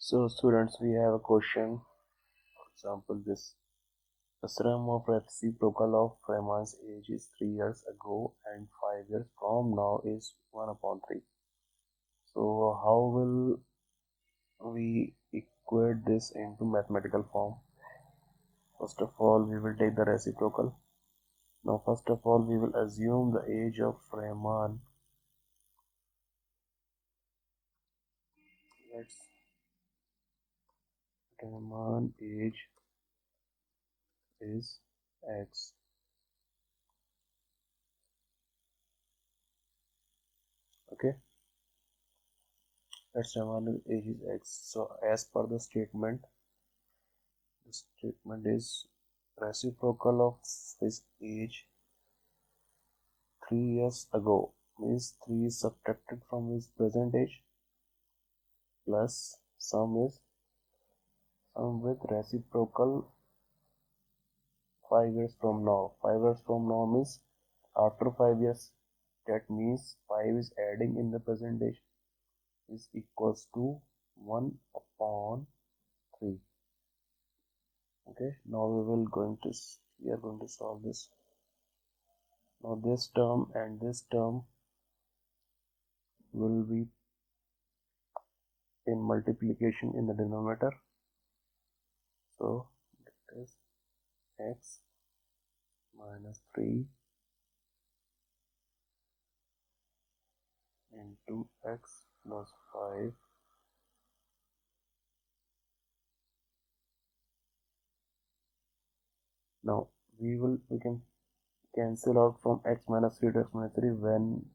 So students, we have a question. For example, this the sum of reciprocal of Raman's age is 3 years ago and 5 years from now is 1 upon 3. So how will we equate this into mathematical form? First of all, we will take the reciprocal. Now first of all, we will assume the age of Rahman. Let's Rahman age is x. Okay, let's Rahman age is x. So as per the statement is reciprocal of his age 3 years ago means 3 is subtracted from his present age plus sum with reciprocal 5 years from now. 5 years from now means after 5 years. That means 5 is adding in the present age is equals to 1 upon 3. Okay, now we are going to solve this. Now this term and this term will be in multiplication in the denominator. So that is x minus 3 into x plus 5. Now we can cancel out from x minus 3 to x minus 3 when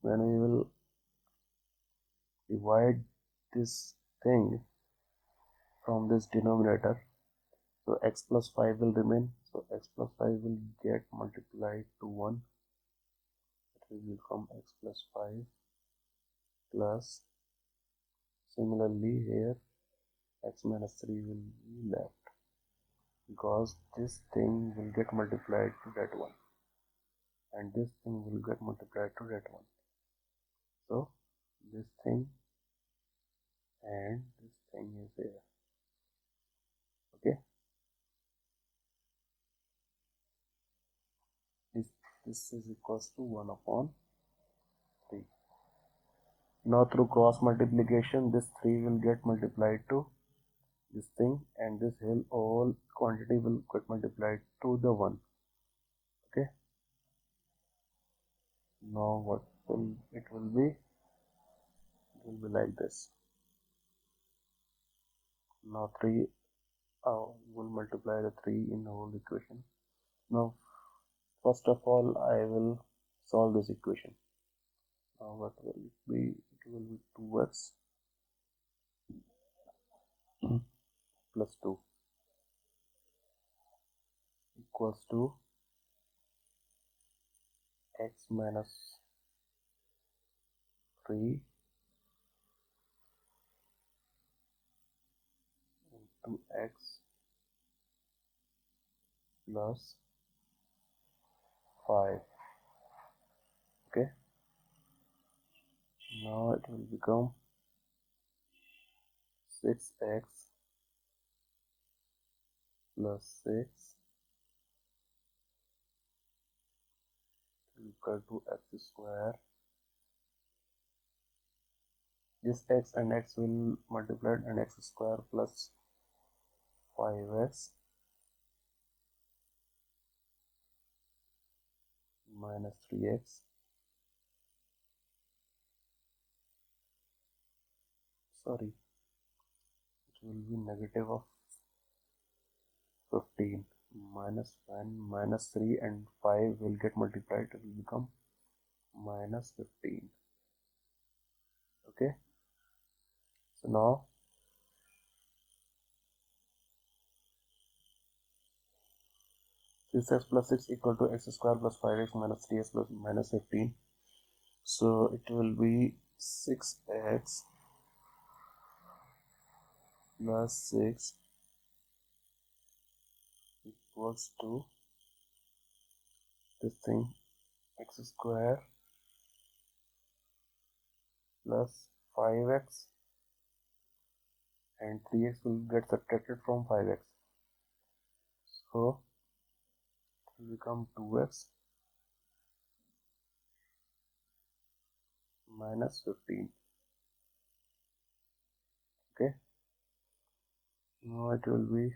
we will divide this thing from this denominator. So x plus 5 will remain. So x plus 5 will get multiplied to 1. It will become x plus 5 plus, similarly here x minus 3 will be left because this thing will get multiplied to that one and this thing will get multiplied to that one. So this thing and this thing is here. Okay, this is equals to 1 upon 3. Now through cross multiplication this 3 will get multiplied to this thing and this whole quantity will get multiplied to the 1. Okay, now what will it will be? It will be like this. Now 3 will multiply the 3 in the whole equation. Now first of all I will solve this equation. Now what will it be? It will be 2x plus 2 equals to x minus 3 into x plus 5. Okay, now it will become 6x plus 6 equal to x square. This x and x will multiply and x square plus 5x minus 3x. Sorry, it will be negative of 15 minus 1 minus 3 and 5 will get multiplied. It will become minus 15. Okay, so now 6x plus 6 equal to x square plus 5x minus 3x plus minus 15. So it will be 6x plus 6 equals to this thing x square plus 5x and 3x will get subtracted from 5x. So it will become 2x minus 15. Okay. Now it will be,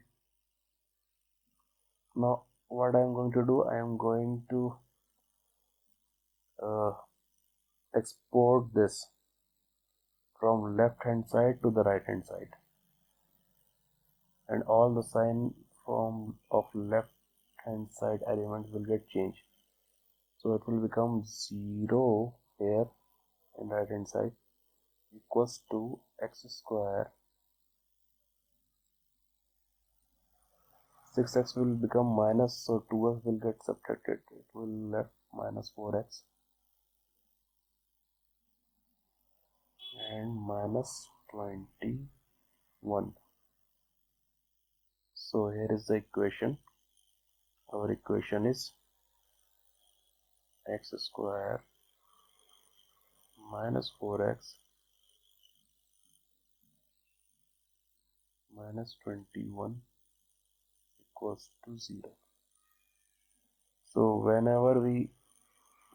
now what I am going to do, I am going to export this from left hand side to the right hand side, and all the sign from of left hand side elements will get changed. So it will become 0 here in right hand side equals to x square. 6x will become minus, so 2x will get subtracted. It will left minus 4x and minus 21. So here is the equation. Our equation is x square minus 4x minus 21 equals to 0. So whenever we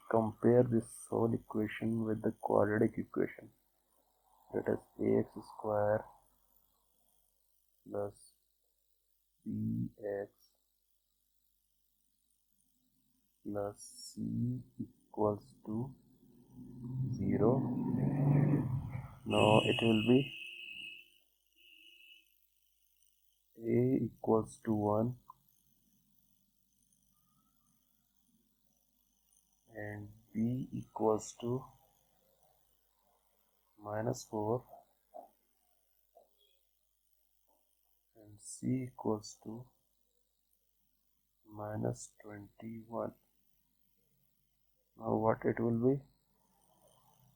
compare this whole equation with the quadratic equation, that is ax square plus bx plus c equals to 0. Now it will be a equals to 1 and b equals to minus 4 and c equals to minus 21. Now what it will be?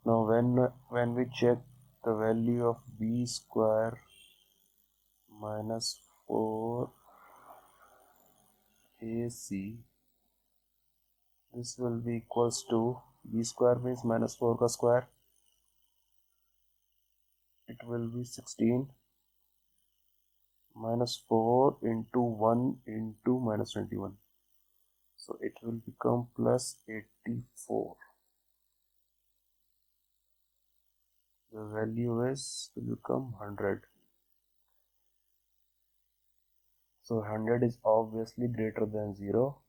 Now when we check the value of b square minus 4 ac, this will be equals to, b square means minus 4 ka square, it will be 16 minus 4 into 1 into minus 21, so it will become plus 84. The value is will become 100. So 100 is obviously greater than 0.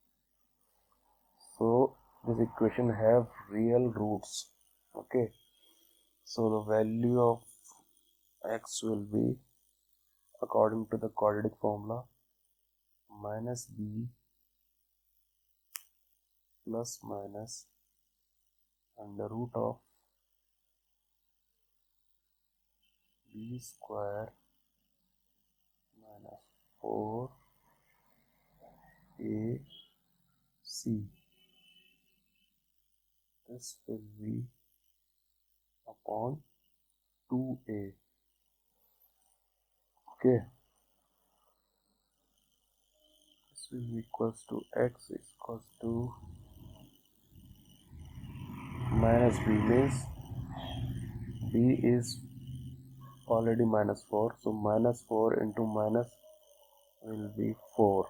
So this equation have real roots. Okay. So the value of x will be, according to the quadratic formula, minus b plus minus under root of b square minus 4 ac. This will be upon 2a. Okay. This will be equals to x is equals to minus b, means b is already minus 4, so minus 4 into minus will be 4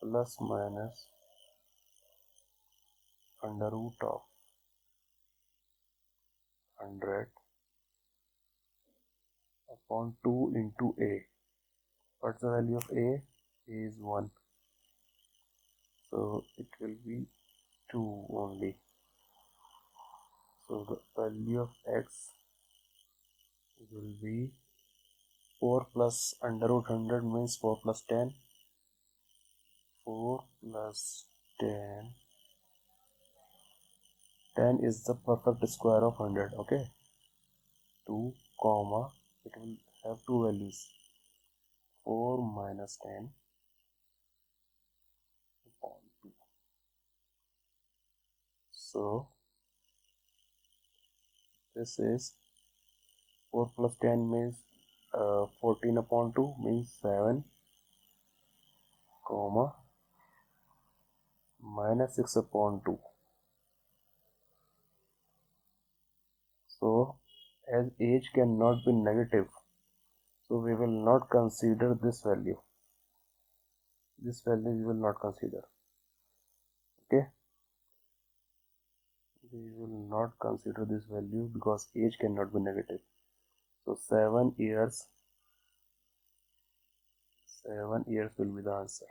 plus minus under root of 100 upon 2 into a. What's the value of a? A is 1, so it will be 2 only. So the value of x will be 4 plus under root 100 means 4 plus 10. 4 plus 10. 10 is the perfect square of 100. Okay. 2 comma, it will have two values, 4 minus 10 upon 2. So this is 4 plus 10 means 14 upon 2 means 7 comma minus 6 upon 2. So as age cannot be negative, so we will not consider this value. This value we will not consider. Okay, we will not consider this value because age cannot be negative. So 7 years will be the answer.